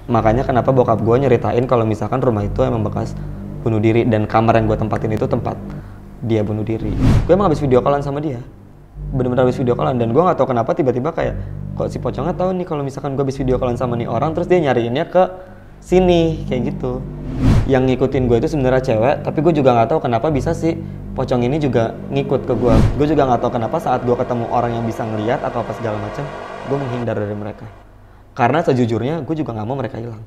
Makanya kenapa bokap gue nyeritain kalau misalkan rumah itu emang bekas bunuh diri dan kamar yang gue tempatin itu tempat dia bunuh diri. Gue emang habis video callan sama dia, bener-bener habis video callan, dan gue nggak tahu kenapa tiba-tiba kayak kok si pocongnya tahu nih kalau misalkan gue habis video callan sama nih orang, terus dia nyariinnya ke sini kayak gitu. Yang ngikutin gue itu sebenarnya cewek, tapi gue juga nggak tahu kenapa bisa si pocong ini juga ngikut ke gue. Gue juga nggak tahu kenapa saat gue ketemu orang yang bisa ngelihat atau apa segala macam, gue menghindar dari mereka. Karena sejujurnya gue juga nggak mau mereka hilang.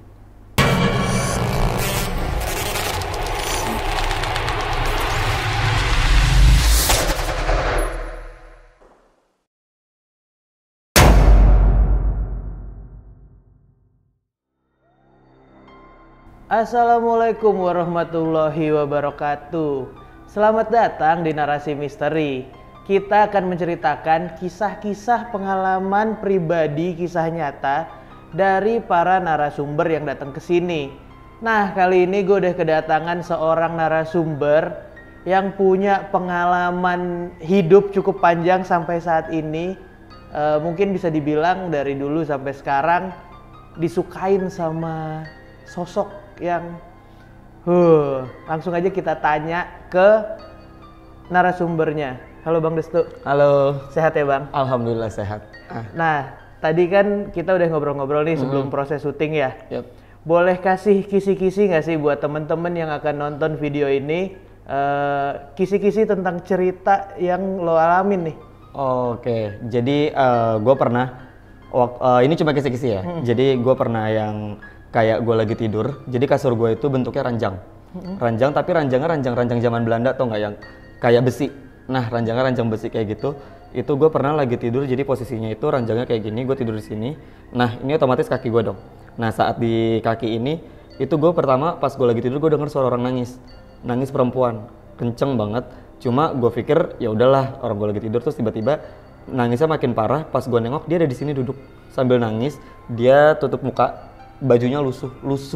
Assalamualaikum warahmatullahi wabarakatuh. Selamat datang di Narasi Misteri. Kita akan menceritakan kisah-kisah pengalaman pribadi, kisah nyata dari para narasumber yang datang ke sini. Nah, kali ini gue udah kedatangan seorang narasumber yang punya pengalaman hidup cukup panjang sampai saat ini. Mungkin bisa dibilang dari dulu sampai sekarang disukain sama sosok yang langsung aja kita tanya ke narasumbernya. Halo Bang Destu. Halo. Sehat ya Bang? Alhamdulillah sehat. Nah, tadi kan kita udah ngobrol-ngobrol nih sebelum proses syuting ya. Yep. Boleh kasih kisi-kisi nggak sih buat temen-temen yang akan nonton video ini, kisi-kisi tentang cerita yang lo alamin nih? Oke, jadi gue pernah, ini cuma kisi-kisi ya. Jadi gue pernah yang kayak gue lagi tidur, jadi kasur gue itu bentuknya ranjang. Ranjang, tapi ranjangnya ranjang zaman Belanda atau nggak, yang kayak besi. Nah, ranjangnya ranjang besi kayak gitu. Itu gue pernah lagi tidur, jadi posisinya itu ranjangnya kayak gini, gue tidur di sini. Nah, ini otomatis kaki gue dong. Nah, saat di kaki ini, itu gue pertama pas gue lagi tidur, gue denger suara orang nangis. Nangis perempuan, kenceng banget. Cuma gue pikir ya udahlah, orang gue lagi tidur, terus tiba-tiba nangisnya makin parah. Pas gue nengok, dia ada di sini duduk sambil nangis. Dia tutup muka, bajunya lusuh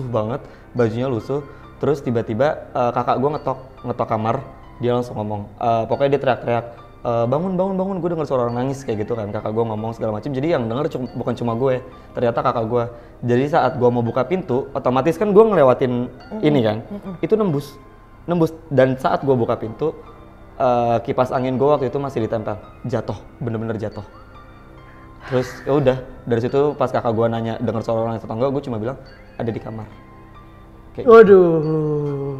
banget, bajunya lusuh. Terus tiba-tiba kakak gue ngetok kamar, dia langsung ngomong, pokoknya dia teriak-teriak, bangun, gue denger suara orang nangis kayak gitu kan. Kakak gue ngomong segala macam, jadi yang denger bukan cuma gue, ternyata kakak gue. Jadi saat gue mau buka pintu, otomatis kan gue ngelewatin ini kan, itu nembus. Dan saat gue buka pintu, kipas angin gue waktu itu masih ditempel, jatuh, bener-bener jatuh. Terus ya udah, dari situ pas kakak gue nanya dengar suara orang tetangga, gue cuma bilang ada di kamar. Kayak Waduh,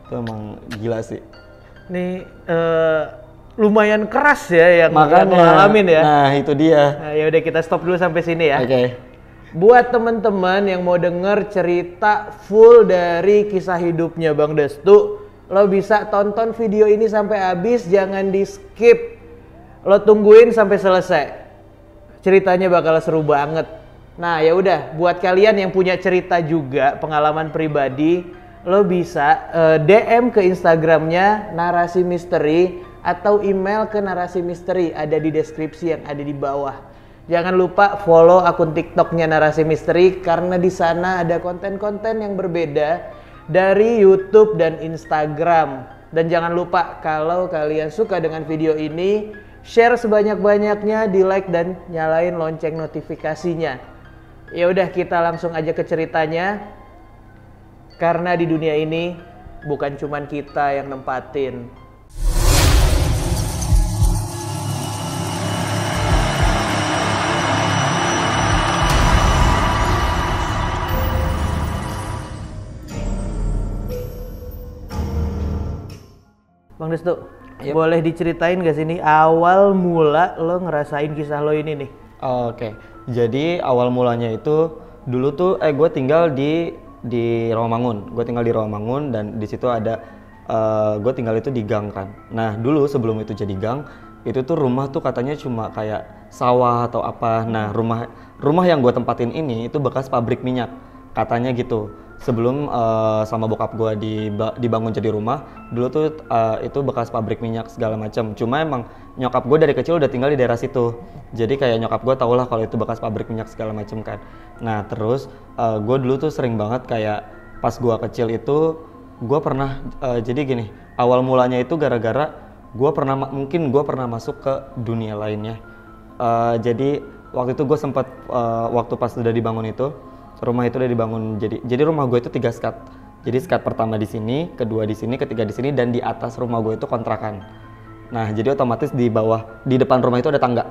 itu emang gila sih. nih lumayan keras ya yang Makanya, lo alamin ya. Nah itu dia. Nah, ya udah kita stop dulu sampai sini ya. Oke. Buat teman-teman yang mau denger cerita full dari kisah hidupnya Bang Destu, lo bisa tonton video ini sampai habis, jangan di skip. Lo tungguin sampai selesai. Ceritanya bakal seru banget. Nah, ya udah, buat kalian yang punya cerita juga, pengalaman pribadi, lo bisa DM ke Instagramnya Narasi Misteri atau email ke Narasi Misteri, ada di deskripsi yang ada di bawah. Jangan lupa follow akun TikToknya Narasi Misteri karena di sana ada konten-konten yang berbeda dari YouTube dan Instagram. Dan jangan lupa kalau kalian suka dengan video ini, share sebanyak-banyaknya, di like dan nyalain lonceng notifikasinya. Ya udah, kita langsung aja ke ceritanya. Karena di dunia ini bukan cuman kita yang nempatin. Bang Destu, boleh diceritain gak sih nih awal mula lo ngerasain kisah lo ini nih? Oke. Jadi awal mulanya itu dulu tuh gue tinggal di Rawamangun. Gue tinggal di Rawamangun dan di situ ada gue tinggal itu di gang kan. Nah, dulu sebelum itu jadi gang, itu tuh rumah tuh katanya cuma kayak sawah atau apa. Nah, rumah yang gue tempatin ini itu bekas pabrik minyak. Katanya gitu. Sebelum sama bokap gue dibangun jadi rumah, dulu tuh itu bekas pabrik minyak segala macam. Cuma emang nyokap gue dari kecil udah tinggal di daerah situ, jadi kayak nyokap gue tau lah kalau itu bekas pabrik minyak segala macam kan. Nah terus gue dulu tuh sering banget kayak pas gue kecil itu gue pernah jadi gini, awal mulanya itu gara-gara mungkin gue pernah masuk ke dunia lainnya. Jadi waktu itu gue sempat waktu pas udah dibangun itu, Rumah itu udah dibangun jadi rumah gue itu 3 skat. Jadi skat pertama di sini, kedua di sini, ketiga di sini, dan di atas rumah gue itu kontrakan. Nah, jadi otomatis di depan rumah itu ada tangga.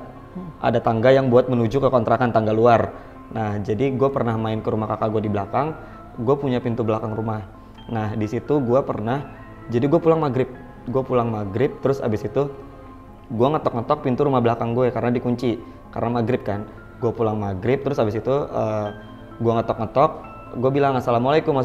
Ada tangga yang buat menuju ke kontrakan, tangga luar. Nah, jadi gue pernah main ke rumah kakak gue di belakang, gue punya pintu belakang rumah. Nah, di situ gue pernah, jadi gue pulang maghrib, terus abis itu gue ngetok-ngetok pintu rumah belakang gue karena dikunci, karena maghrib kan. Gue pulang maghrib, terus abis itu gue ngetok-ngetok, gue bilang assalamualaikum,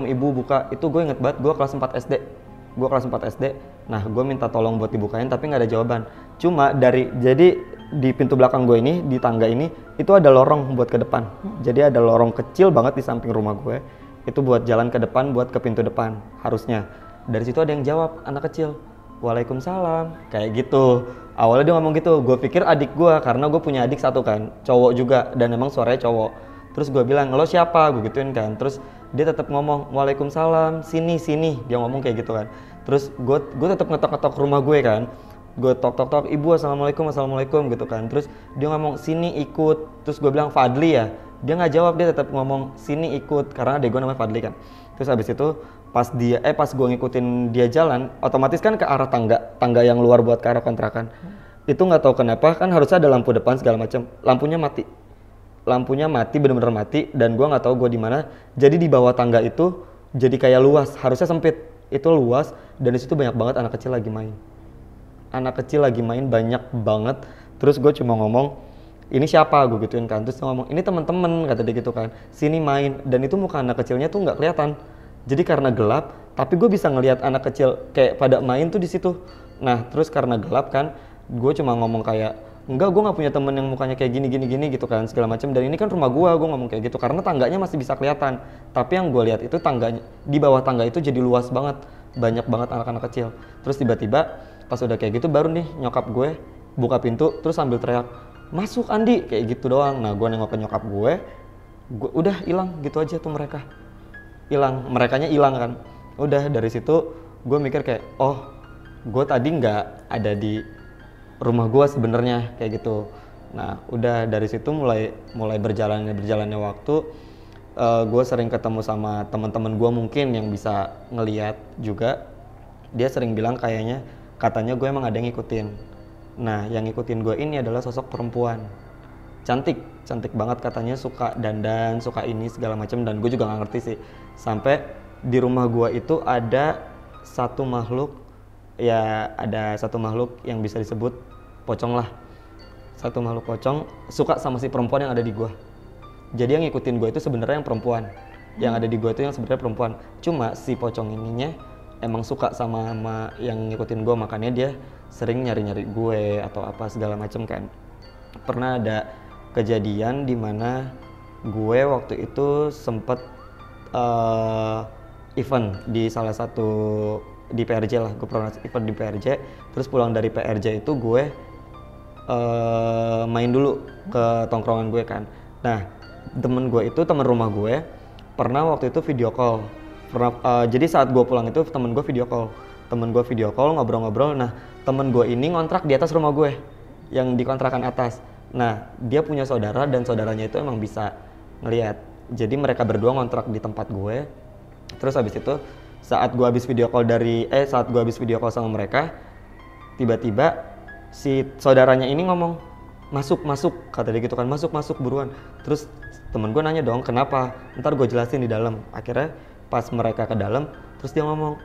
ibu buka. Itu gue inget banget, gue kelas 4 SD. Nah, gue minta tolong buat dibukain tapi nggak ada jawaban. Cuma jadi di pintu belakang gue ini, di tangga ini, itu ada lorong buat ke depan. Jadi ada lorong kecil banget di samping rumah gue, itu buat jalan ke depan, buat ke pintu depan harusnya. Dari situ ada yang jawab, anak kecil, waalaikumsalam, kayak gitu. Awalnya dia ngomong gitu, gue pikir adik gue, karena gue punya adik satu kan, cowok juga, dan emang suaranya cowok. Terus gue bilang, lo siapa? Gue gituin kan. Terus dia tetap ngomong, waalaikumsalam, sini. Dia ngomong kayak gitu kan. Terus gue tetap ngetok-ngetok rumah gue kan. Gue tok, ibu assalamualaikum gitu kan. Terus dia ngomong, sini ikut. Terus gue bilang, Fadli ya? Dia nggak jawab, dia tetap ngomong, sini ikut. Karena adek gue namanya Fadli kan. Terus habis itu pas gue ngikutin dia jalan, otomatis kan ke arah tangga yang luar buat ke arah kontrakan. Itu nggak tahu kenapa, kan harusnya ada lampu depan segala macam. Lampunya mati, bener-bener mati, dan gue nggak tahu gue di mana. Jadi di bawah tangga itu jadi kayak luas, harusnya sempit, itu luas, dan di situ banyak banget anak kecil lagi main banyak banget. Terus gue cuma ngomong, ini siapa? Gue gituin kan. Terus dia ngomong, ini teman-teman, kata dia gitu kan, sini main. Dan itu muka anak kecilnya tuh nggak kelihatan, jadi karena gelap, tapi gue bisa ngelihat anak kecil kayak pada main tuh di situ. Nah, terus karena gelap kan, gue cuma ngomong kayak, enggak, gue nggak punya temen yang mukanya kayak gini gitu kan, segala macam. Dan ini kan rumah gue ngomong kayak gitu karena tangganya masih bisa kelihatan. Tapi yang gue lihat itu tangganya, di bawah tangga itu jadi luas banget, banyak banget anak-anak kecil. Terus tiba-tiba pas udah kayak gitu, baru nih nyokap gue buka pintu terus sambil teriak, masuk Andi, kayak gitu doang. Nah, gue nengok ke nyokap gue udah hilang gitu aja tuh merekanya hilang kan. Udah dari situ gue mikir kayak, oh, gue tadi nggak ada di rumah gue sebenarnya, kayak gitu. Nah, udah dari situ mulai berjalannya waktu, gue sering ketemu sama teman-teman gue mungkin yang bisa ngelihat juga. Dia sering bilang katanya gue emang ada yang ngikutin. Nah, yang ngikutin gue ini adalah sosok perempuan, cantik banget katanya, suka dandan, suka ini segala macam. Dan gue juga nggak ngerti sih, sampai di rumah gue itu ada satu makhluk yang bisa disebut pocong lah. Satu makhluk pocong suka sama si perempuan yang ada di gue. Jadi yang ngikutin gue itu sebenarnya yang perempuan. Yang ada di gue itu yang sebenarnya perempuan. Cuma si pocong ininya emang suka sama yang ngikutin gue, makanya dia sering nyari-nyari gue atau apa segala macem kan. Pernah ada kejadian di mana gue waktu itu sempet event di salah satu di PRJ lah, gue pernah event di PRJ. Terus pulang dari PRJ itu gue main dulu ke tongkrongan gue kan. Nah, temen rumah gue pernah waktu itu video call. Jadi saat gue pulang itu temen gue video call ngobrol-ngobrol. Nah, temen gue ini ngontrak di atas rumah gue yang di kontrakan atas. Nah, dia punya saudara dan saudaranya itu emang bisa ngelihat. Jadi mereka berdua ngontrak di tempat gue. Terus habis itu saat gue habis video call sama mereka, tiba-tiba si saudaranya ini ngomong, masuk, kata dia gitu kan, masuk buruan. Terus temen gue nanya dong, kenapa? Ntar gue jelasin di dalam. Akhirnya pas mereka ke dalam, terus dia ngomong,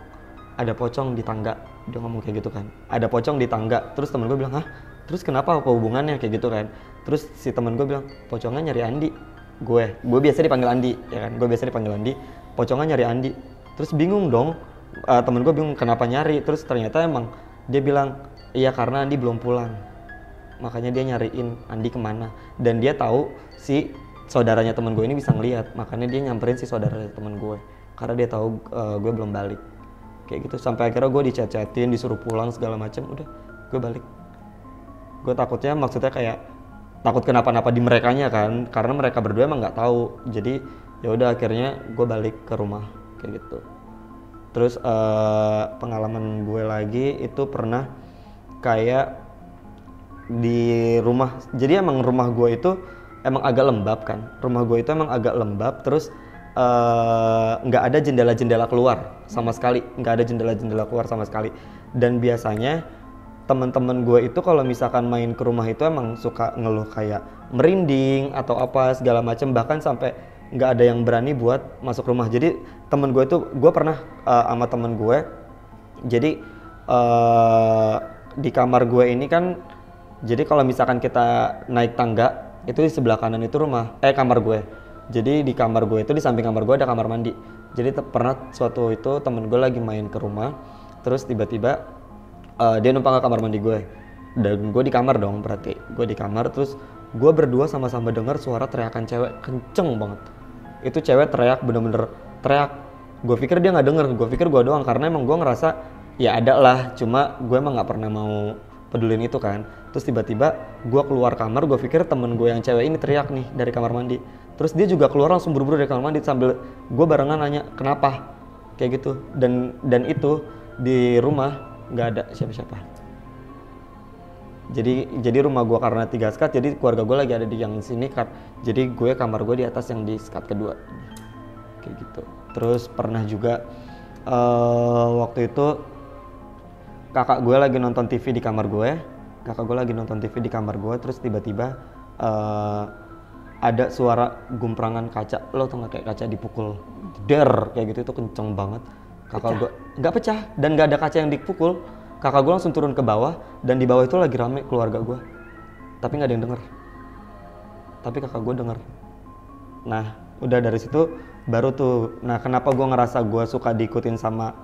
ada pocong di tangga. Dia ngomong kayak gitu kan, ada pocong di tangga. Terus temen gue bilang, hah? Terus kenapa, apa hubungannya, kayak gitu kan. Terus si temen gue bilang, pocongnya nyari Andi. Gue biasa dipanggil Andi, ya kan, pocongnya nyari Andi. Terus bingung dong, temen gue bingung kenapa nyari. Terus ternyata emang dia bilang, iya karena Andi belum pulang, makanya dia nyariin Andi kemana. Dan dia tahu si saudaranya temen gue ini bisa ngelihat, makanya dia nyamperin si saudara temen gue, karena dia tahu gue belum balik, kayak gitu. Sampai akhirnya gue dichat-chatin, disuruh pulang segala macam. Udah, gue balik. Gue maksudnya kayak takut kenapa-napa di merekanya kan, karena mereka berdua emang nggak tahu. Jadi ya udah, akhirnya gue balik ke rumah kayak gitu. Terus pengalaman gue lagi itu pernah kayak di rumah. Jadi emang rumah gue itu emang agak lembab kan. Rumah gue itu emang agak lembab, terus nggak ada jendela-jendela keluar sama sekali, nggak ada jendela-jendela keluar sama sekali. Dan biasanya teman-teman gue itu kalau misalkan main ke rumah itu emang suka ngeluh kayak merinding atau apa segala macam, bahkan sampai nggak ada yang berani buat masuk rumah. Jadi temen gue itu, gue pernah sama temen gue, jadi di kamar gue ini kan, jadi kalau misalkan kita naik tangga itu di sebelah kanan itu kamar gue. Jadi di kamar gue itu, di samping kamar gue ada kamar mandi. Jadi pernah suatu itu temen gue lagi main ke rumah, terus tiba-tiba dia numpang ke kamar mandi gue, dan gue di kamar dong, berarti gue di kamar. Terus gue berdua sama-sama dengar suara teriakan cewek kenceng banget. Itu cewek teriak, bener-bener teriak. Gue pikir dia nggak denger, gue pikir gue doang, karena emang gue ngerasa ya ada lah, cuma gue emang nggak pernah mau pedulin itu kan. Terus tiba-tiba gue keluar kamar, gue pikir temen gue yang cewek ini teriak nih dari kamar mandi. Terus dia juga keluar langsung buru-buru dari kamar mandi, sambil gue barengan nanya kenapa kayak gitu. Dan itu di rumah nggak ada siapa-siapa. Jadi rumah gue karena 3 skat, jadi keluarga gue lagi ada di yang sini kan. Jadi gue kamar gue di atas yang di skat kedua kayak gitu. Terus pernah juga waktu itu kakak gue lagi nonton TV di kamar gue. Terus tiba-tiba ada suara gumprangan kaca. Lo tau gak, kayak kaca dipukul der kayak gitu, itu kenceng banget. Kakak gue nggak pecah dan nggak ada kaca yang dipukul. Kakak gue langsung turun ke bawah, dan di bawah itu lagi rame keluarga gue, tapi nggak ada yang denger. Tapi kakak gue denger. Nah udah dari situ baru tuh. Nah kenapa gue ngerasa gue suka diikutin sama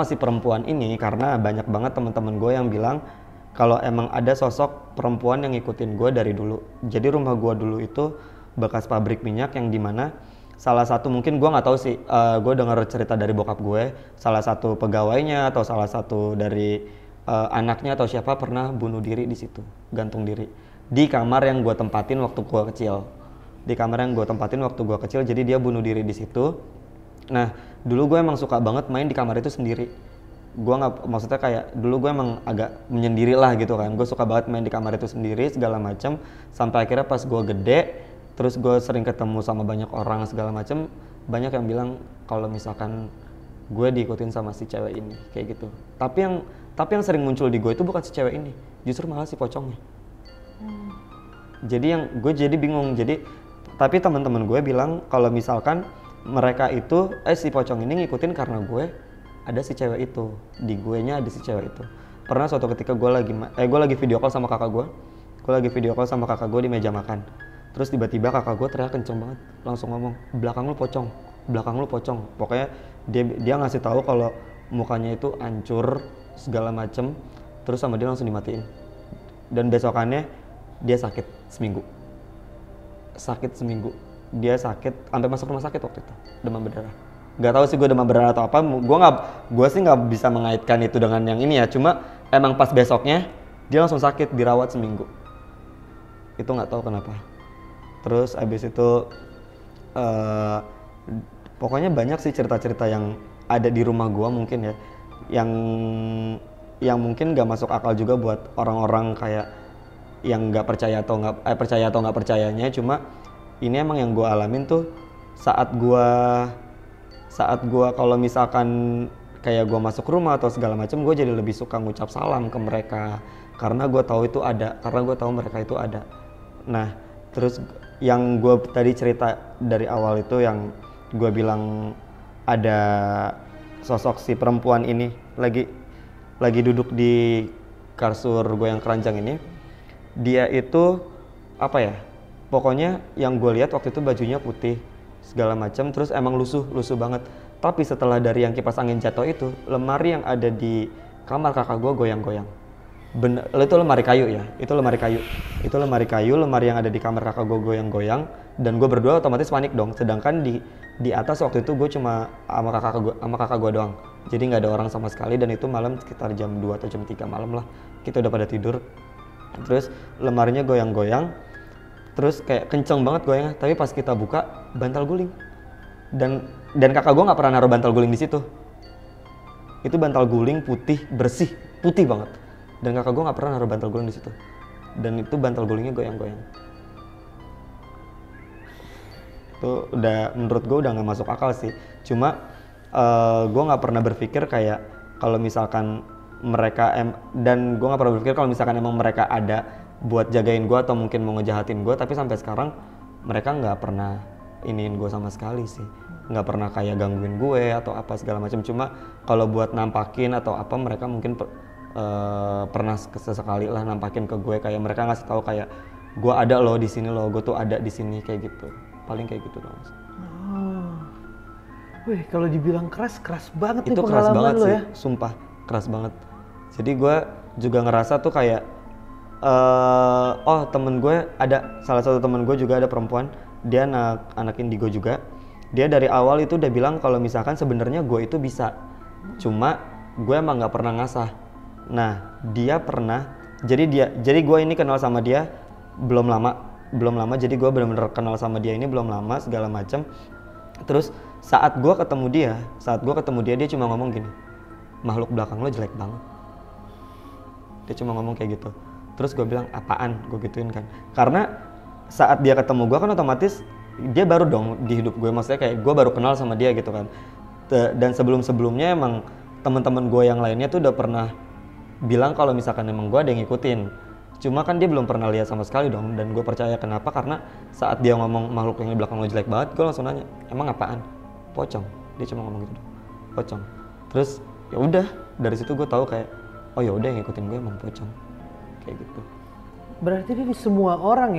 si perempuan ini, karena banyak banget teman-teman gue yang bilang kalau emang ada sosok perempuan yang ngikutin gue dari dulu. Jadi rumah gue dulu itu bekas pabrik minyak, yang dimana salah satu, mungkin gue nggak tahu sih, gue dengar cerita dari bokap gue, salah satu pegawainya atau salah satu dari anaknya atau siapa pernah bunuh diri di situ, gantung diri di kamar yang gue tempatin waktu gue kecil. Jadi dia bunuh diri di situ. Nah dulu gue emang suka banget main di kamar itu sendiri. Gue nggak, maksudnya kayak dulu gue emang agak menyendiri lah gitu kan. Gue suka banget main di kamar itu sendiri segala macam, sampai akhirnya pas gue gede, terus gue sering ketemu sama banyak orang segala macem, banyak yang bilang kalau misalkan gue diikutin sama si cewek ini kayak gitu. Tapi yang sering muncul di gue itu bukan si cewek ini, justru malah si pocongnya. Jadi yang gue jadi bingung. Tapi teman-teman gue bilang kalau misalkan mereka itu si pocong ini ngikutin karena gue ada si cewek itu, di gue nya ada si cewek itu. Pernah suatu ketika gue lagi video call sama kakak gue di meja makan. Terus tiba-tiba kakak gue teriak kenceng banget, langsung ngomong, belakang lu pocong. Pokoknya dia ngasih tahu kalau mukanya itu hancur segala macem, terus sama dia langsung dimatiin. Dan besokannya dia sakit seminggu. Dia sakit sampai masuk rumah sakit waktu itu, demam berdarah. Gak tahu sih gue demam berdarah atau apa. Gue sih nggak bisa mengaitkan itu dengan yang ini ya. Cuma emang pas besoknya dia langsung sakit, dirawat seminggu. Itu nggak tahu kenapa. Terus abis itu pokoknya banyak sih cerita-cerita yang ada di rumah gua mungkin ya, yang mungkin gak masuk akal juga buat orang-orang kayak yang nggak percaya atau nggak percayanya. Cuma ini emang yang gua alamin tuh saat gua kalau misalkan kayak gua masuk rumah atau segala macam, gua jadi lebih suka ngucap salam ke mereka karena gua tahu mereka itu ada. Nah terus yang gue tadi cerita dari awal itu, yang gue bilang ada sosok si perempuan ini lagi duduk di kasur gue yang keranjang ini. Dia itu apa ya, pokoknya yang gue lihat waktu itu bajunya putih segala macam, terus emang lusuh banget. Tapi setelah dari yang kipas angin jatuh itu, lemari yang ada di kamar kakak gue goyang-goyang. Bener, itu lemari kayu ya, lemari yang ada di kamar kakak gue goyang-goyang, dan gue berdua otomatis panik dong. Sedangkan di atas waktu itu gue cuma sama kakak gue doang, jadi nggak ada orang sama sekali. Dan itu malam sekitar jam 2 atau jam 3 malam lah, kita udah pada tidur. Terus lemarinya goyang-goyang, terus kayak kenceng banget goyangnya. Tapi pas kita buka, bantal guling, dan kakak gue nggak pernah naruh bantal guling di situ. Itu bantal guling putih bersih, putih banget. Dan kakak gue nggak pernah naruh bantal guling di situ, dan itu bantal gulingnya goyang-goyang. Itu udah menurut gue udah nggak masuk akal sih. Cuma gue nggak pernah berpikir kayak kalau misalkan mereka dan gue nggak pernah berpikir kalau misalkan emang mereka ada buat jagain gue atau mungkin mau ngejahatin gue, tapi sampai sekarang mereka nggak pernah iniin gue sama sekali sih, nggak pernah kayak gangguin gue atau apa segala macam. Cuma kalau buat nampakin atau apa mereka mungkin pernah sesekali lah nampakin ke gue, kayak mereka ngasih tahu kayak gue ada loh di sini loh, gue tuh ada di sini kayak gitu, paling kayak gitu doang. Wih, kalau dibilang keras banget itu nih keras pengalaman banget lo sih, ya. sumpah keras banget. Jadi gue juga ngerasa tuh kayak temen gue ada, salah satu temen gue juga ada perempuan, dia anak indigo juga. Dia dari awal itu udah bilang kalau misalkan sebenarnya gue itu bisa, cuma gue emang nggak pernah ngasah. Nah dia pernah, jadi gue ini kenal sama dia belum lama, jadi gue benar-benar kenal sama dia ini belum lama segala macam. Terus saat gue ketemu dia dia cuma ngomong gini, makhluk belakang lo jelek banget. Dia cuma ngomong kayak gitu. Terus gue bilang apaan, gue gituin kan, karena saat dia ketemu gue kan otomatis dia baru dong di hidup gue, maksudnya kayak gue baru kenal sama dia gitu kan. Dan sebelumnya emang teman-teman gue yang lainnya tuh udah pernah bilang kalau misalkan emang gue ada yang ngikutin, cuma kan dia belum pernah lihat sama sekali dong. Dan gue percaya kenapa, karena saat dia ngomong makhluk yang di belakang lo jelek banget, gue langsung nanya emang apaan, pocong. Dia cuma ngomong gitu dong, pocong. Terus ya udah dari situ gue tahu kayak oh ya udah yang ngikutin gue emang pocong kayak gitu. Berarti ini semua orang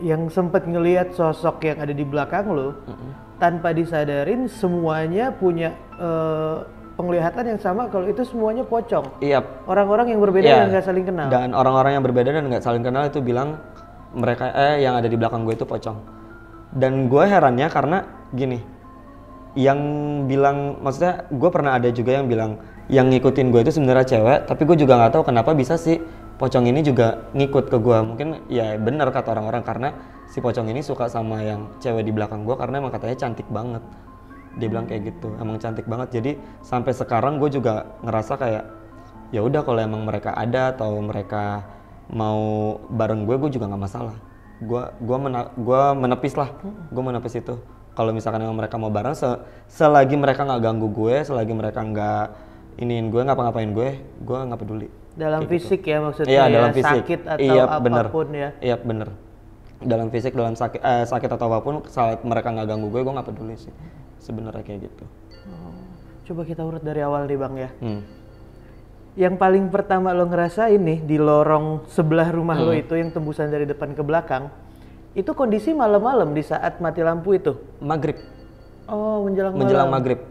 yang sempat ngelihat sosok yang ada di belakang lo, tanpa disadarin semuanya punya penglihatan yang sama kalau itu semuanya pocong. Iya. Orang-orang yang berbeda dan nggak saling kenal. Dan orang-orang yang berbeda dan nggak saling kenal itu bilang mereka yang ada di belakang gue itu pocong. Dan gue herannya karena gini, yang bilang, maksudnya gue pernah ada juga yang bilang yang ngikutin gue itu sebenarnya cewek, tapi gue juga nggak tahu kenapa bisa sih pocong ini juga ngikut ke gue. Mungkin ya benar kata orang-orang karena si pocong ini suka sama yang cewek di belakang gue karena emang katanya cantik banget. Dia bilang kayak gitu, emang cantik banget. Jadi sampai sekarang gue juga ngerasa kayak ya udah kalau emang mereka ada atau mereka mau bareng gue juga nggak masalah. Gue menepis lah, gue menepis itu. Kalau misalkan emang mereka mau bareng, selagi mereka nggak ganggu gue, selagi mereka nggak iniin gue, ngapa-ngapain gue nggak peduli. Dalam kayak fisik gitu. ya maksudnya, iya, ya, dalam fisik. sakit atau iya, apapun bener. ya. Iya bener. Dalam fisik, dalam sakit atau apapun, saat mereka nggak ganggu gue nggak peduli sih. Sebenarnya kayak gitu. Coba kita urut dari awal nih Bang ya. Yang paling pertama lo ngerasain nih di lorong sebelah rumah lo itu yang tembusan dari depan ke belakang, itu kondisi malam-malam di saat mati lampu itu? Maghrib. Oh, menjelang maghrib.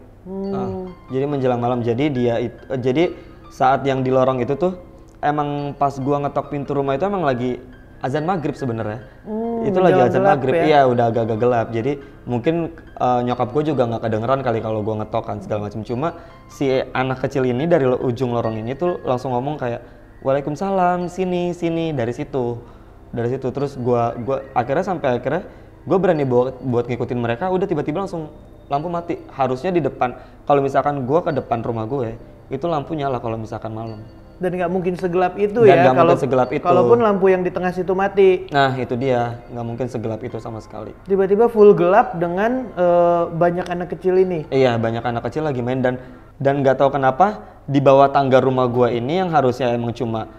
Jadi menjelang malam. Jadi saat yang di lorong itu tuh emang pas gua ngetok pintu rumah itu emang lagi azan maghrib sebenarnya. Itu lagi azan maghrib. Ya? Iya, udah agak-agak gelap. Jadi mungkin nyokap gue juga nggak kedengeran kali kalau gua ngetok kan segala macam. Cuma si anak kecil ini dari ujung lorong ini tuh langsung ngomong kayak Waalaikumsalam, sini dari situ. Terus gua akhirnya gue berani buat ngikutin mereka, udah tiba-tiba langsung lampu mati. Harusnya di depan, kalau misalkan gue ke depan rumah gue itu lampu nyala kalau misalkan malam. Dan nggak mungkin segelap itu dan ya kalau segelap itu. Kalaupun lampu yang di tengah situ mati. Nah itu dia, nggak mungkin segelap itu sama sekali. Tiba-tiba full gelap dengan banyak anak kecil ini. Iya, banyak anak kecil lagi main dan nggak tahu kenapa di bawah tangga rumah gue ini yang harusnya emang cuma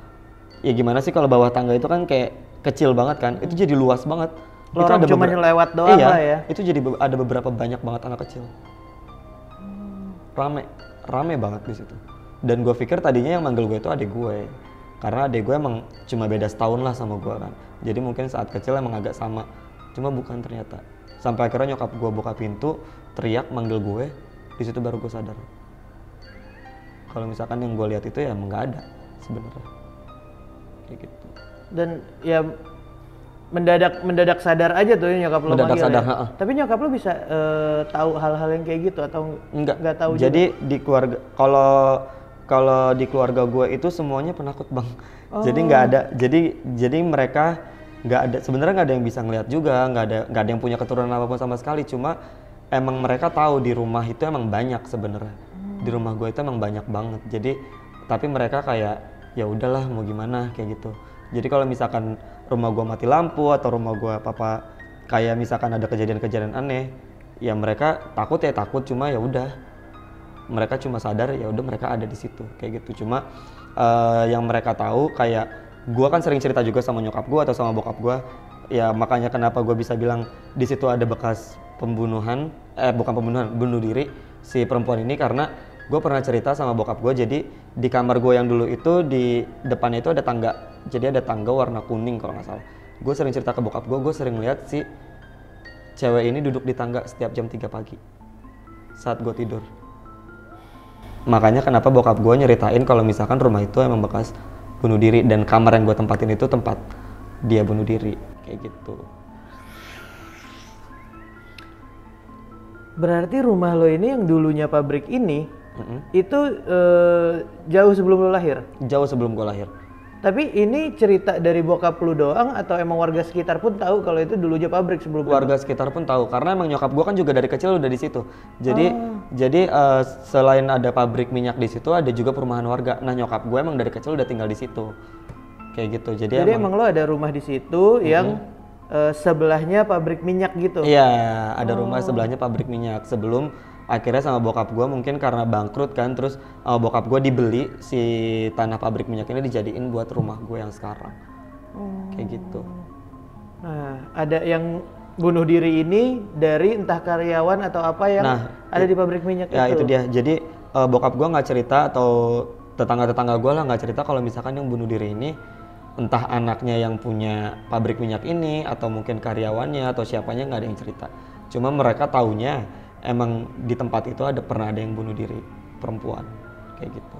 ya gimana sih, kalau bawah tangga itu kan kayak kecil banget kan, itu jadi luas banget. Lorong cuma lewat doang iya, lah ya. Itu jadi ada beberapa banyak banget anak kecil. Rame banget di situ. Dan gue pikir tadinya yang manggil gue itu adik gue, karena adik gue emang cuma beda setahun lah sama gue kan. Jadi mungkin saat kecil emang agak sama, cuma bukan ternyata. Sampai akhirnya nyokap gue buka pintu, teriak manggil gue, di situ baru gue sadar. Kalau misalkan yang gue lihat itu ya emang nggak ada sebenarnya, kayak gitu. Dan ya mendadak sadar aja tuh ya nyokap lo mendadak manggil sadar, ya. Tapi nyokap lo bisa tahu hal-hal yang kayak gitu atau nggak tahu? Jadi juga? Di keluarga, kalau di keluarga gue itu semuanya penakut Bang. Jadi nggak ada, jadi mereka nggak ada, sebenarnya nggak ada yang bisa ngeliat juga, nggak ada yang punya keturunan apapun sama sekali. Cuma emang mereka tahu di rumah itu emang banyak sebenarnya. Di rumah gue itu emang banyak banget. Jadi tapi mereka kayak ya udahlah mau gimana kayak gitu. Jadi kalau misalkan rumah gue mati lampu atau rumah gue apa kayak misalkan ada kejadian-kejadian aneh, ya mereka takut ya takut, cuma ya udah mereka cuma sadar ya udah mereka ada di situ kayak gitu. Cuma yang mereka tahu kayak gue kan sering cerita juga sama nyokap gue atau sama bokap gue, ya makanya kenapa gue bisa bilang di situ ada bekas pembunuhan, bukan pembunuhan, bunuh diri si perempuan ini, karena gue pernah cerita sama bokap gue. Jadi di kamar gue yang dulu itu di depannya itu ada tangga, jadi ada tangga warna kuning kalau nggak salah. Gue sering cerita ke bokap gue sering lihat si cewek ini duduk di tangga setiap jam 3 pagi saat gue tidur. Makanya kenapa bokap gue nyeritain kalau misalkan rumah itu emang bekas bunuh diri, dan kamar yang gue tempatin itu tempat dia bunuh diri kayak gitu. Berarti rumah lo ini yang dulunya pabrik ini itu jauh sebelum lo lahir? Jauh sebelum gue lahir. Tapi ini cerita dari bokap lu doang atau emang warga sekitar pun tahu kalau itu dulunya pabrik sebelum warga sekitar pun tahu, karena emang nyokap gue kan juga dari kecil udah di situ. Jadi selain ada pabrik minyak di situ, ada juga perumahan warga. Nah nyokap gue emang dari kecil udah tinggal di situ kayak gitu. Jadi emang lo ada rumah di situ yang sebelahnya pabrik minyak gitu? Iya, ada rumah sebelahnya pabrik minyak. Sebelum akhirnya sama bokap gue mungkin karena bangkrut kan, terus bokap gue dibeli si tanah pabrik minyak ini dijadiin buat rumah gue yang sekarang. Kayak gitu. Nah, ada yang bunuh diri ini dari entah karyawan atau apa yang ada di pabrik minyak ya, itu? Itu dia. Jadi bokap gue nggak cerita, atau tetangga-tetangga gue lah nggak cerita kalau misalkan yang bunuh diri ini entah anaknya yang punya pabrik minyak ini atau mungkin karyawannya atau siapanya, nggak ada yang cerita. Cuma mereka taunya emang di tempat itu pernah ada yang bunuh diri perempuan kayak gitu.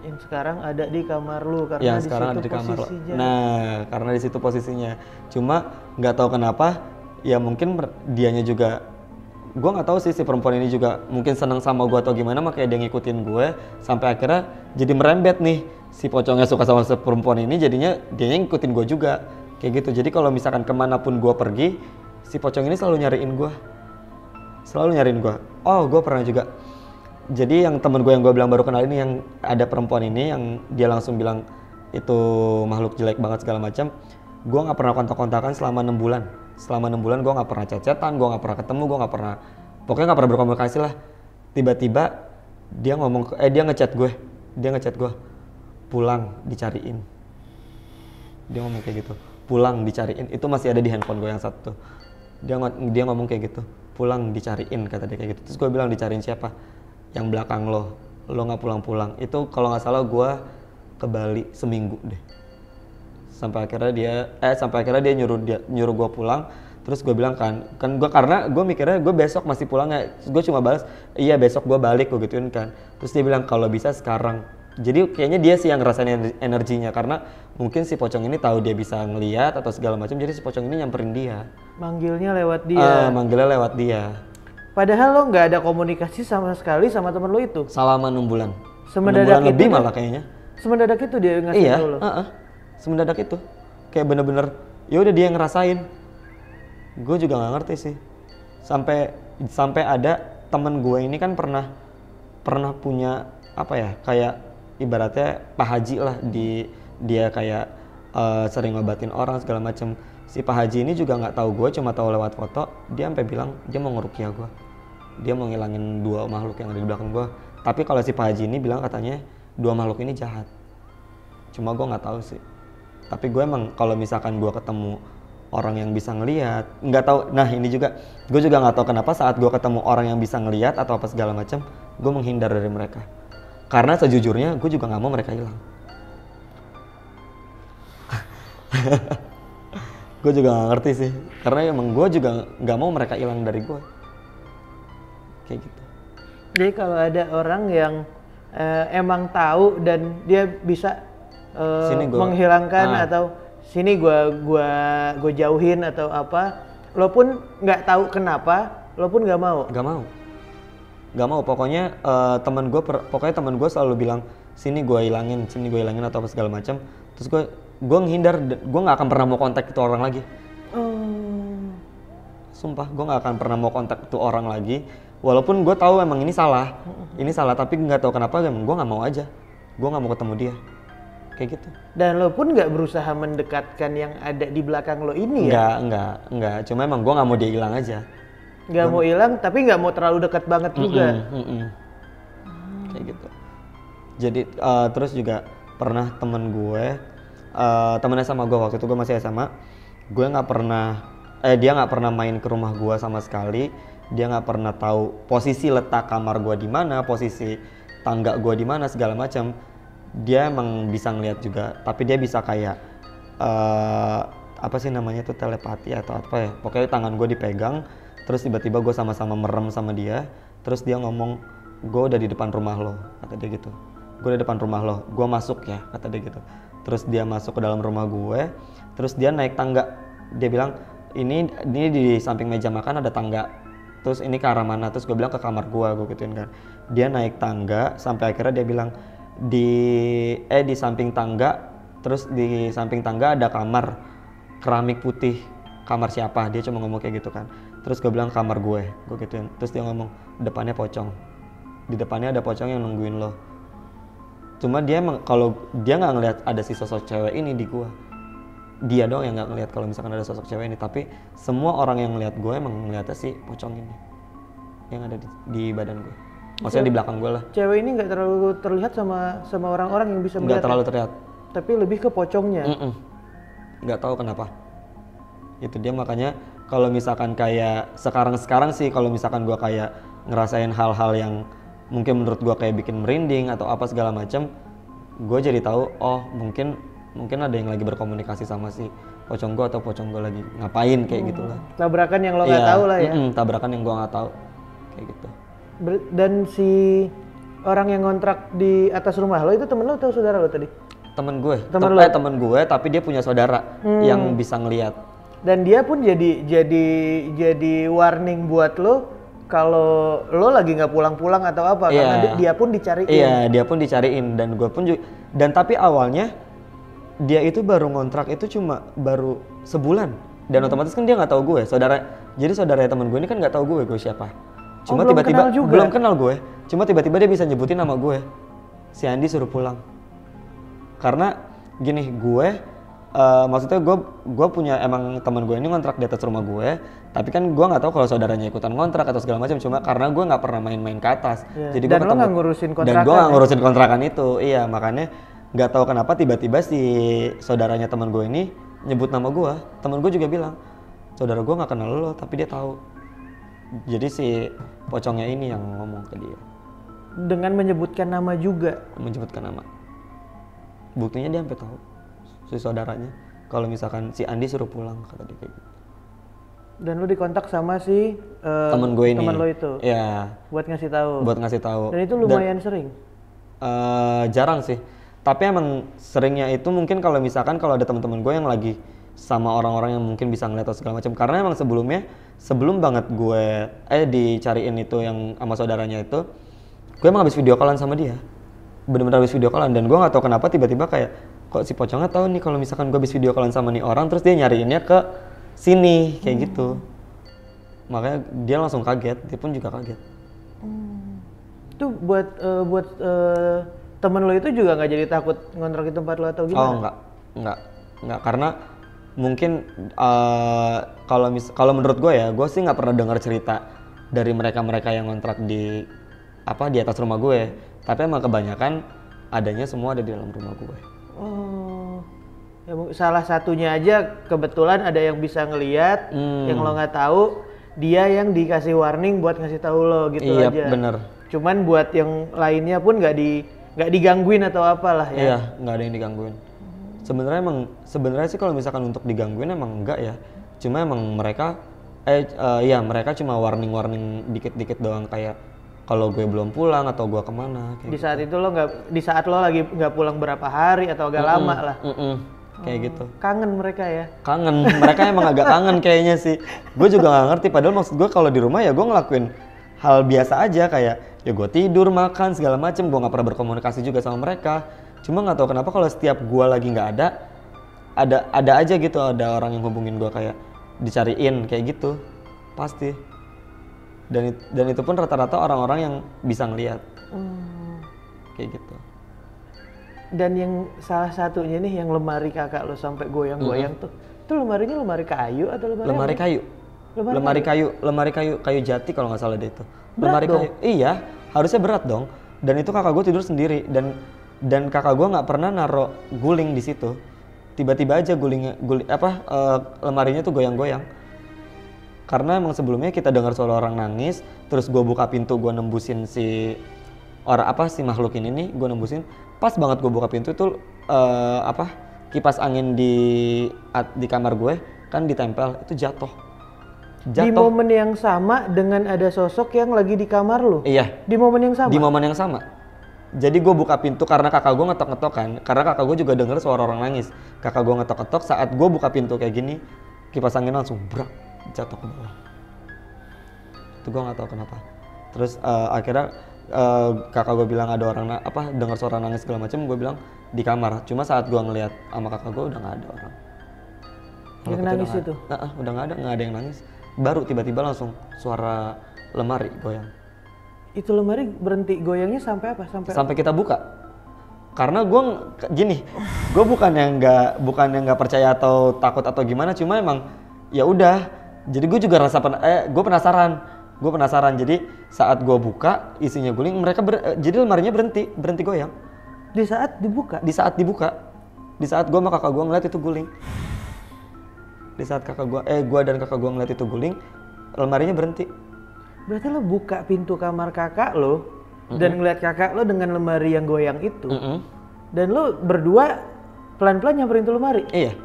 Yang sekarang ada di kamar lu karena yang sekarang ada di kamar. Nah, karena di situ posisinya. Cuma nggak tahu kenapa, ya mungkin dianya juga, gue nggak tahu sih si perempuan ini juga mungkin senang sama gue atau gimana, makanya dia ngikutin gue sampai akhirnya jadi merembet nih. Si pocongnya suka sama si perempuan ini, jadinya dia ngikutin gue juga kayak gitu. Jadi kalau misalkan kemanapun gue pergi, si pocong ini selalu nyariin gue. Oh, gue pernah juga. Jadi yang temen gue yang gue bilang baru kenal ini, yang ada perempuan ini yang dia langsung bilang itu makhluk jelek banget segala macam. Gue nggak pernah kontak-kontakan selama 6 bulan. Selama 6 bulan gue nggak pernah chat-chatan, gue nggak pernah ketemu, gue nggak pernah, pokoknya nggak pernah berkomunikasi lah. Tiba-tiba dia dia ngechat gue, pulang dicariin. Dia ngomong kayak gitu, pulang dicariin. Itu masih ada di handphone gue yang satu. Dia ngomong kayak gitu, pulang dicariin, kata dia kayak gitu. Terus gue bilang, dicariin siapa? Yang belakang lo nggak pulang-pulang. Itu kalau nggak salah gue ke Bali seminggu deh. Sampai akhirnya dia nyuruh gue pulang. Terus gue bilang kan karena gue mikirnya gue besok masih pulang ya. Gue cuma balas, iya besok gue balik, gue gituin kan. Terus dia bilang kalau bisa sekarang. Jadi kayaknya dia sih yang ngerasain energinya, karena mungkin si pocong ini tahu dia bisa ngelihat atau segala macam, jadi si pocong ini nyamperin dia. Manggilnya lewat dia. Padahal lo nggak ada komunikasi sama sekali sama temen lo itu? Selama 6 bulan. Semendadak 6 bulan lebih malah kayaknya. Semendadak itu dia ngasih tahu lo? Iya, semendadak itu. Kayak bener-bener, ya udah dia yang ngerasain. Gue juga nggak ngerti sih. Sampai ada temen gue ini kan pernah punya apa ya, kayak ibaratnya Pak Haji lah, dia kayak sering ngobatin orang segala macem. Si Pak Haji ini juga nggak tahu gue, cuma tahu lewat foto. Dia sampai bilang dia mau ngeruqyah gue, dia mau ngilangin 2 makhluk yang ada di belakang gue. Tapi kalau si Pak Haji ini bilang katanya 2 makhluk ini jahat. Cuma gue nggak tahu sih. Tapi gue emang kalau misalkan gue ketemu orang yang bisa ngelihat, nggak tahu. Nah ini juga, gue juga nggak tahu kenapa saat gue ketemu orang yang bisa ngelihat atau apa segala macam, gue menghindar dari mereka. Karena sejujurnya gue juga nggak mau mereka hilang. Gue juga nggak ngerti sih, karena emang gue juga nggak mau mereka hilang dari gue. Kayak gitu. Jadi kalau ada orang yang emang tahu dan dia bisa menghilangkan atau sini gue jauhin atau apa, lo pun nggak tahu kenapa, lo pun nggak mau. Gak mau, pokoknya teman gue selalu bilang sini gue hilangin atau apa segala macam. Terus gue menghindar, gue nggak akan pernah mau kontak itu orang lagi. Sumpah, gue nggak akan pernah mau kontak itu orang lagi. Walaupun gue tahu emang ini salah, tapi nggak tahu kenapa emang gue nggak mau aja, gue nggak mau ketemu dia, kayak gitu. Dan lo pun nggak berusaha mendekatkan yang ada di belakang lo ini ya? Enggak. Cuma emang gue nggak mau dia hilang aja. Nggak mau hilang, tapi nggak mau terlalu dekat banget juga. Kayak gitu. Jadi terus juga pernah temen gue, temennya sama gue waktu itu gue masih SMA, gue nggak pernah, dia nggak pernah main ke rumah gue sama sekali. Dia nggak pernah tahu posisi letak kamar gue di mana, posisi tangga gue di mana segala macam. Dia emang bisa ngeliat juga, tapi dia bisa kayak apa sih namanya tuh, telepati atau apa ya, pokoknya tangan gue dipegang terus tiba-tiba gue sama-sama merem sama dia, terus dia ngomong, gue udah di depan rumah lo, kata dia gitu. Gue di depan rumah lo, gue masuk ya, kata dia gitu. Terus dia masuk ke dalam rumah gue, terus dia naik tangga, dia bilang ini di samping meja makan ada tangga, terus ini ke arah mana, terus gue bilang ke kamar gue gituin kan. Dia naik tangga sampai akhirnya dia bilang di samping tangga, terus di samping tangga ada kamar keramik putih, kamar siapa, dia cuma ngomong kayak gitu kan. Terus gue bilang kamar gue gituin. Terus dia ngomong depannya pocong, di depannya ada pocong yang nungguin lo. Cuma dia emang kalau dia nggak ngelihat ada si sosok cewek ini di gue, dia doang yang nggak ngelihat kalau misalkan ada sosok cewek ini. Tapi semua orang yang ngelihat gue emang ngeliatnya si pocong ini yang ada di badan gue. Maksudnya di belakang gue lah. Cewek ini nggak terlalu terlihat sama orang-orang yang bisa melihat. Nggak terlalu terlihat. Tapi lebih ke pocongnya. Nggak tahu kenapa. Itu dia, makanya kalau misalkan kayak sekarang sih kalau misalkan gue kayak ngerasain hal-hal yang mungkin menurut gue kayak bikin merinding atau apa segala macam, gue jadi tahu oh mungkin ada yang lagi berkomunikasi sama si pocong gue atau pocong gue lagi ngapain kayak gitulah. Tabrakan yang lo nggak tahu lah ya. Tabrakan yang gue nggak tahu kayak gitu. Dan si orang yang ngontrak di atas rumah lo itu temen lo atau saudara lo tadi? Temen gue. Temen gue, tapi dia punya saudara yang bisa ngelihat. Dan dia pun jadi warning buat lo kalau lo lagi nggak pulang-pulang atau apa, karena dia pun dicariin. Iya, dia pun dicariin dan gue pun juga. Dan tapi awalnya dia itu baru ngontrak itu cuma baru sebulan dan otomatis kan dia nggak tahu gue, Jadi saudara temen gue ini kan nggak tahu gue siapa. Cuma tiba-tiba belum kenal gue. Cuma tiba-tiba dia bisa nyebutin nama gue. Si Andi suruh pulang. Karena gini, maksudnya gue punya emang teman gue ini ngontrak di atas rumah gue, tapi kan gue nggak tahu kalau saudaranya ikutan ngontrak atau segala macam. Cuma karena gue nggak pernah main-main ke atas, jadi gue ketemu. Nggak ngurusin kontrakan. Dan gue nggak ngurusin kontrakan itu, iya makanya nggak tahu kenapa tiba-tiba si saudaranya teman gue ini nyebut nama gue. Teman gue juga bilang, saudara gue nggak kenal lo, tapi dia tahu. Jadi si pocongnya ini yang ngomong ke dia. Dengan menyebutkan nama juga. Menyebutkan nama. Buktinya dia sampai tahu si saudaranya kalau misalkan si Andi suruh pulang, kata dia kayak gitu. Dan lu dikontak sama si temen gue ini. Temen lo itu. Iya. Buat ngasih tahu. Buat ngasih tahu. Dan itu lumayan sering. Jarang sih. Tapi emang seringnya itu mungkin kalau misalkan kalau ada teman-teman gue yang lagi sama orang-orang yang mungkin bisa ngeliat atau segala macam. Karena emang sebelum banget gue dicariin itu yang sama saudaranya itu, gue emang habis video callan sama dia. Bener-bener habis video callan, dan gue nggak tahu kenapa tiba-tiba kayak kok si pocongnya tahu nih kalau misalkan gue habis video callan sama nih orang, terus dia nyariinnya ke sini kayak gitu. Makanya dia langsung kaget, dia pun juga kaget. Itu buat temen lo itu juga nggak jadi takut ngontrak di tempat lo atau gimana? Oh enggak, karena mungkin kalau menurut gue ya, gue sih nggak pernah dengar cerita dari mereka yang ngontrak di atas rumah gue. Tapi emang kebanyakan adanya semua ada di dalam rumah gue. Oh, ya, salah satunya aja kebetulan ada yang bisa ngelihat, yang lo nggak tahu, dia yang dikasih warning buat ngasih tahu lo gitu aja. Iya bener. Cuman buat yang lainnya pun nggak digangguin atau apalah ya. Iya, nggak ada yang digangguin. Sebenarnya sih kalau misalkan untuk digangguin emang enggak ya. Cuma emang mereka mereka cuma warning dikit-dikit doang, kayak kalau gue belum pulang atau gue kemana. Di saat itu di saat lo lagi nggak pulang berapa hari atau agak lama lah. Kayak gitu. Kangen mereka ya? Kangen, mereka emang agak kangen kayaknya sih. Gue juga nggak ngerti. Padahal maksud gue kalau di rumah ya gue ngelakuin hal biasa aja, kayak ya gue tidur, makan segala macem. Gue nggak pernah berkomunikasi juga sama mereka. Cuma nggak tahu kenapa kalau setiap gue lagi nggak ada aja gitu, ada orang yang hubungin gue kayak dicariin kayak gitu, pasti. Dan itu pun rata-rata orang-orang yang bisa ngelihat. Kayak gitu. Dan yang salah satunya nih yang lemari kakak lo sampai goyang-goyang tuh, itu lemarinya lemari kayu atau Lemari apa? kayu. Lemari kayu jati kalau nggak salah deh itu. Berat Lemari dong. kayu. Iya, harusnya berat dong. Dan itu kakak gue tidur sendiri dan kakak gue nggak pernah naro guling di situ. Tiba-tiba aja lemarinya tuh goyang-goyang. Karena emang sebelumnya kita dengar suara orang nangis, terus gue buka pintu, gue nembusin si makhluk ini nih, gue nembusin. Pas banget gue buka pintu tuh kipas angin di kamar gue kan ditempel, itu jatuh. Di momen yang sama dengan ada sosok yang lagi di kamar lo? Iya. Di momen yang sama? Di momen yang sama. Jadi gue buka pintu karena kakak gue ngetok-ngetok kan, karena kakak gue juga denger suara orang nangis. Kakak gue ngetok-ngetok, saat gue buka pintu kayak gini, kipas angin langsung brak, jatuh ke bawah. Itu gue nggak tahu kenapa. Terus akhirnya kakak gue bilang ada orang dengar suara nangis segala macam. Gue bilang di kamar. Cuma saat gue ngelihat sama kakak gue udah nggak ada orang. Yang nangis itu? Udah nggak ada yang nangis. Baru tiba-tiba langsung suara lemari goyang. Itu lemari berhenti goyangnya sampai apa? Sampai kita buka. Karena gue bukan yang nggak percaya atau takut atau gimana, cuma emang ya udah. Jadi gue juga gue penasaran. Jadi saat gue buka isinya guling, jadi lemarinya berhenti goyang. Di saat dibuka? Di saat gue sama kakak gue ngeliat itu guling. Di saat gue dan kakak gue ngeliat itu guling, lemarinya berhenti. Berarti lo buka pintu kamar kakak lo dan ngeliat kakak lo dengan lemari yang goyang itu, dan lo berdua pelan-pelan nyamperin tuh lemari. Iya,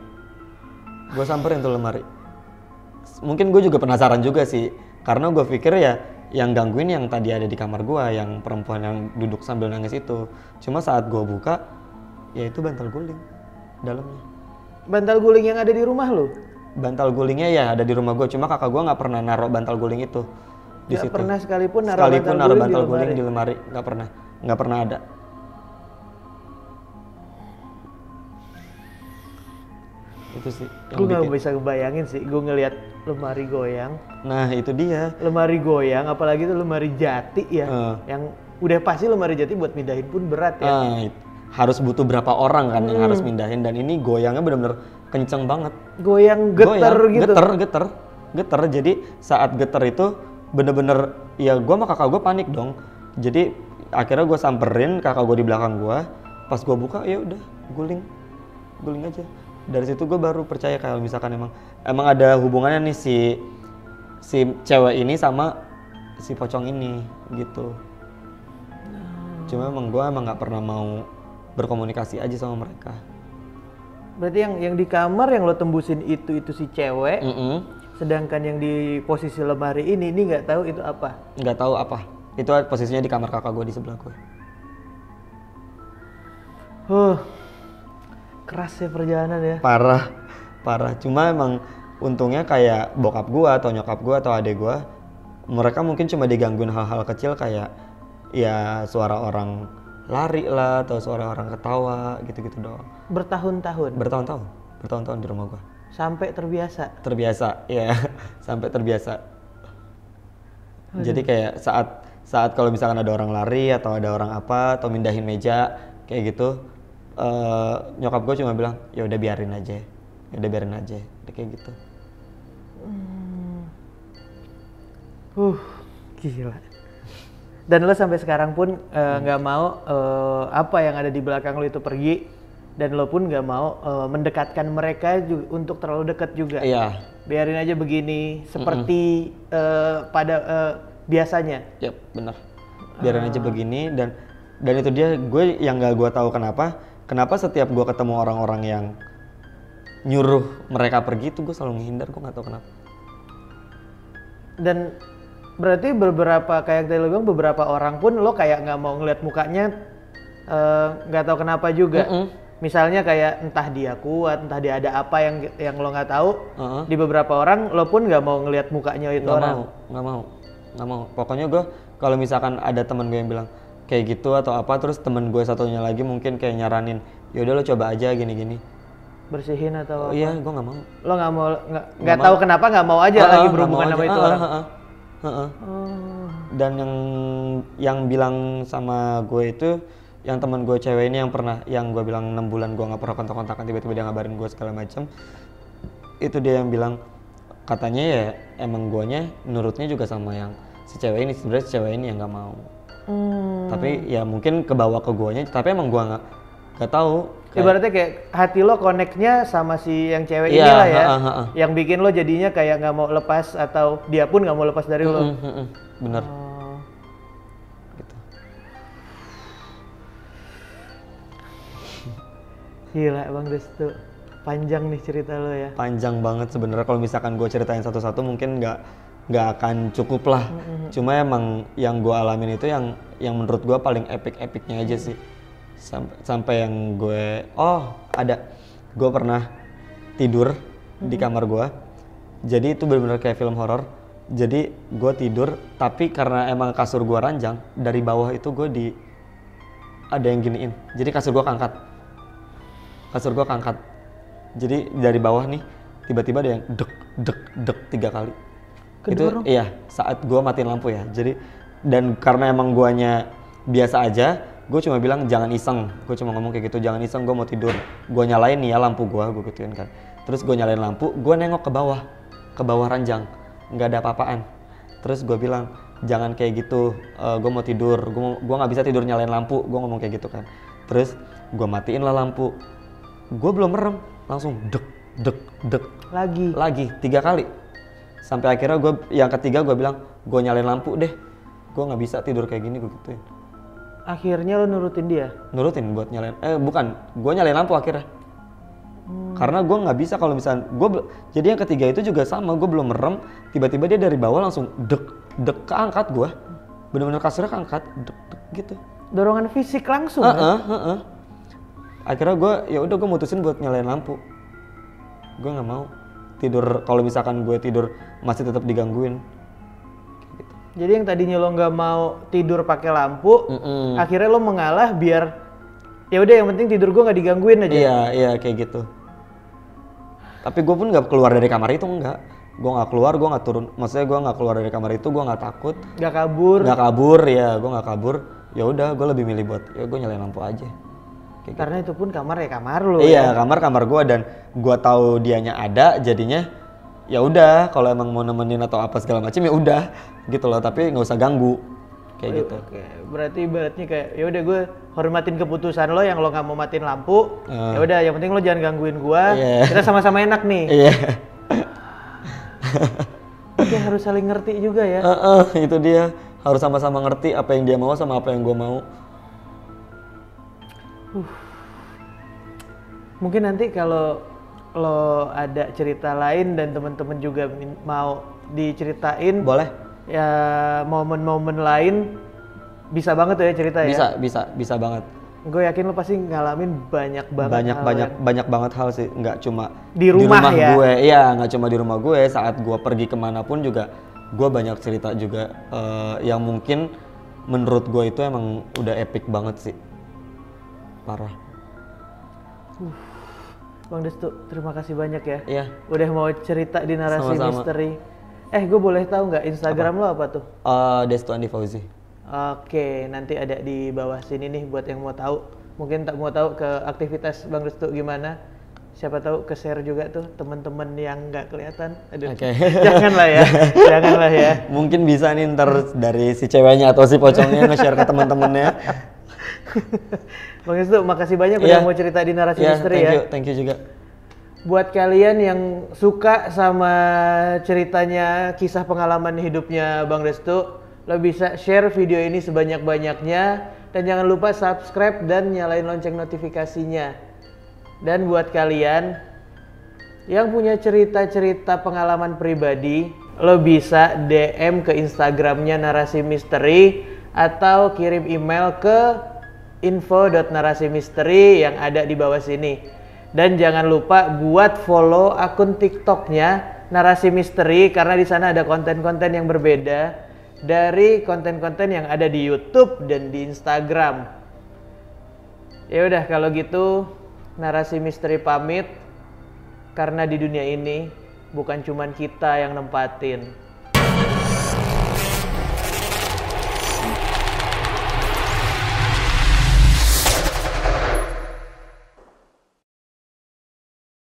gue samperin tuh lemari. Mungkin gue juga penasaran juga sih, karena gue pikir ya yang gangguin yang tadi ada di kamar gue, yang perempuan yang duduk sambil nangis itu. Cuma saat gue buka, ya itu bantal guling dalamnya. Bantal guling yang ada di rumah lo? Bantal gulingnya ya ada di rumah gue, cuma kakak gue nggak pernah naruh bantal guling itu di situ. Pernah sekalipun naruh bantal guling di lemari, nggak pernah ada. Itu sih. Gue nggak bisa ngebayangin sih, gue ngelihat lemari goyang. Nah itu dia. Lemari goyang, apalagi itu lemari jati ya, yang udah pasti lemari jati buat mindahin pun berat ya. Harus butuh berapa orang kan yang harus mindahin, dan ini goyangnya benar-benar kenceng banget. Goyang gitu. Geter. Jadi saat geter itu bener-bener ya gue sama kakak gue panik dong. Jadi akhirnya gue samperin kakak gue di belakang gue. Pas gue buka ya udah guling aja. Dari situ gue baru percaya kalau misalkan emang ada hubungannya nih si cewek ini sama si pocong ini gitu. Cuma gue nggak pernah mau berkomunikasi aja sama mereka. Berarti yang di kamar yang lo tembusin itu si cewek, sedangkan yang di posisi lemari ini nggak tahu itu apa? Nggak tahu apa. Itu posisinya di kamar kakak gue di sebelah gue. Keras ya perjalanan ya. Parah. Cuma emang untungnya kayak bokap gue atau nyokap gue atau adek gue, mereka mungkin cuma digangguin hal-hal kecil kayak ya suara orang lari lah atau suara orang ketawa gitu-gitu doang. Bertahun-tahun di rumah gua. Sampai terbiasa Ya. Sampai terbiasa. Jadi kayak saat kalau misalkan ada orang lari atau ada orang apa atau mindahin meja kayak gitu, nyokap gua cuma bilang ya udah biarin aja kayak gitu. Gila. Dan lo sampai sekarang pun nggak mau apa yang ada di belakang lo itu pergi, dan lo pun nggak mau mendekatkan mereka untuk terlalu dekat juga. Iya. Biarin aja begini seperti pada biasanya. Yap, benar. Biarin aja begini, dan itu dia gue yang nggak gue tahu kenapa setiap gue ketemu orang-orang yang nyuruh mereka pergi tuh gue selalu menghindar, gue nggak tahu kenapa. Dan berarti kayak tadi lo bilang, beberapa orang pun lo kayak nggak mau ngeliat mukanya, nggak tahu kenapa juga. Misalnya kayak entah dia kuat, entah dia ada apa yang lo nggak tahu. Di beberapa orang lo pun nggak mau ngeliat mukanya itu orang. Nggak mau. Pokoknya gue kalau misalkan ada teman gue yang bilang kayak gitu atau apa, terus teman gue satunya lagi mungkin kayak nyaranin, yaudah lo coba aja gini-gini. Bersihin atau apa? Iya, gue nggak mau. Lo nggak tahu kenapa nggak mau aja lagi berhubungan sama itu orang. Dan yang bilang sama gue itu yang teman gue cewek ini yang gue bilang 6 bulan gue nggak pernah kontak-kontakan, tiba-tiba dia ngabarin gue segala macam. Itu dia yang bilang katanya ya emang guanya nurutnya juga sama yang si cewek ini, sebenarnya si cewek ini yang nggak mau. Tapi ya mungkin kebawa ke guanya, tapi emang gua nggak tahu. Ibaratnya kayak hati lo connect-nya sama si yang cewek Iya, inilah ya, yang bikin lo jadinya kayak nggak mau lepas atau dia pun nggak mau lepas dari lo. Bener. Gitu. Gila Bang Destu, panjang nih cerita lo ya. Panjang banget sebenarnya, kalau misalkan gue ceritain satu-satu mungkin nggak akan cukup lah. Cuma emang yang gue alamin itu yang menurut gue paling epic-epicnya aja sih. Sampai yang gue gue pernah tidur di kamar gue. Jadi itu benar-benar kayak film horor. Jadi gue tidur, tapi karena emang kasur gue ranjang, dari bawah itu gue ada yang giniin. Jadi kasur gue keangkat. Jadi dari bawah nih tiba-tiba ada yang dek 3 kali. Kedorong? Itu iya, saat gue matiin lampu ya. Jadi dan karena emang guanya biasa aja, gue cuma bilang jangan iseng. Gue cuma ngomong kayak gitu, jangan iseng, gue mau tidur. Gue nyalain nih ya lampu gue gituin kan. Terus gue nyalain lampu, gue nengok ke bawah ranjang, nggak ada apa-apaan. Terus gue bilang jangan kayak gitu, gue mau tidur, gue nggak bisa tidur nyalain lampu. Gue ngomong kayak gitu kan. Terus gue matiin lah lampu, gue belum merem, langsung dek lagi 3 kali. Sampai akhirnya yang ketiga gue bilang gue nyalain lampu deh, gue nggak bisa tidur kayak gini, gue gituin. Akhirnya lo nurutin dia? Nurutin buat nyalain, gue nyalain lampu akhirnya. Karena gue nggak bisa kalau misalnya jadi yang ketiga itu juga sama, gue belum merem, tiba-tiba dia dari bawah langsung dek keangkat gue, bener-bener kasurnya keangkat, dek gitu. Dorongan fisik langsung kan? Akhirnya gue ya udah gue mutusin buat nyalain lampu. Gue nggak mau tidur, kalau misalkan gue tidur masih tetap digangguin. Gitu. Jadi yang tadinya lo nggak mau tidur pakai lampu, akhirnya lo mengalah biar ya udah yang penting tidur gue nggak digangguin aja. Iya kayak gitu. Tapi gue pun nggak keluar dari kamar itu, enggak. Gue nggak keluar, gue nggak turun. Maksudnya gue nggak keluar dari kamar itu, gue nggak takut. Nggak kabur? Nggak kabur ya, gue nggak kabur. Ya udah, gue lebih milih buat ya gue nyalain lampu aja. Kayak karena gitu. Itu pun kamar ya kamar lo. Iya, ya? kamar gue dan gue tahu dianya ada, jadinya ya udah kalau emang mau nemenin atau apa segala macam ya udah gitu loh, tapi nggak usah ganggu kayak gitu. Oke, berarti ibaratnya kayak ya udah gue hormatin keputusan lo yang lo nggak mau matiin lampu. Ya udah, yang penting lo jangan gangguin gue. Kita sama-sama enak nih. Iya. Oke, harus saling ngerti juga ya. Itu dia, harus sama-sama ngerti apa yang dia mau sama apa yang gue mau. Mungkin nanti kalau lo ada cerita lain dan teman-teman juga mau diceritain, boleh ya, momen-momen lain bisa banget ya cerita ya. Bisa banget. Gue yakin lo pasti ngalamin banyak banget hal sih, nggak cuma di rumah ya? Gue. Iya, nggak cuma di rumah gue, saat gue pergi kemanapun juga gue banyak cerita juga yang mungkin menurut gue itu emang udah epic banget sih, parah. Bang Destu, terima kasih banyak ya. Iya. Udah mau cerita di Narasi Sama-sama. Misteri. Gue boleh tahu nggak Instagram lo apa tuh? Destu Andi Fauzi. Oke, nanti ada di bawah sini nih buat yang mau tahu. Mungkin tak mau tahu ke aktivitas Bang Destu gimana. Siapa tahu ke share juga tuh teman-teman yang nggak kelihatan. Aduh. Oke. Janganlah ya. Janganlah ya. Mungkin bisa nih ntar dari si ceweknya atau si pocongnya nge-share ke teman-temannya. Bang Destu, makasih banyak udah mau cerita di Narasi Misteri ya. Thank you juga. Buat kalian yang suka sama ceritanya, kisah pengalaman hidupnya Bang Destu, lo bisa share video ini sebanyak-banyaknya dan jangan lupa subscribe dan nyalain lonceng notifikasinya. Dan buat kalian yang punya cerita-cerita pengalaman pribadi, lo bisa DM ke Instagramnya Narasi Misteri atau kirim email ke info.narasimisteri yang ada di bawah sini. Dan jangan lupa buat follow akun TikToknya Narasi Misteri karena di sana ada konten-konten yang berbeda dari konten-konten yang ada di YouTube dan di Instagram. Ya udah, kalau gitu Narasi Misteri pamit karena di dunia ini bukan cuman kita yang nempatin,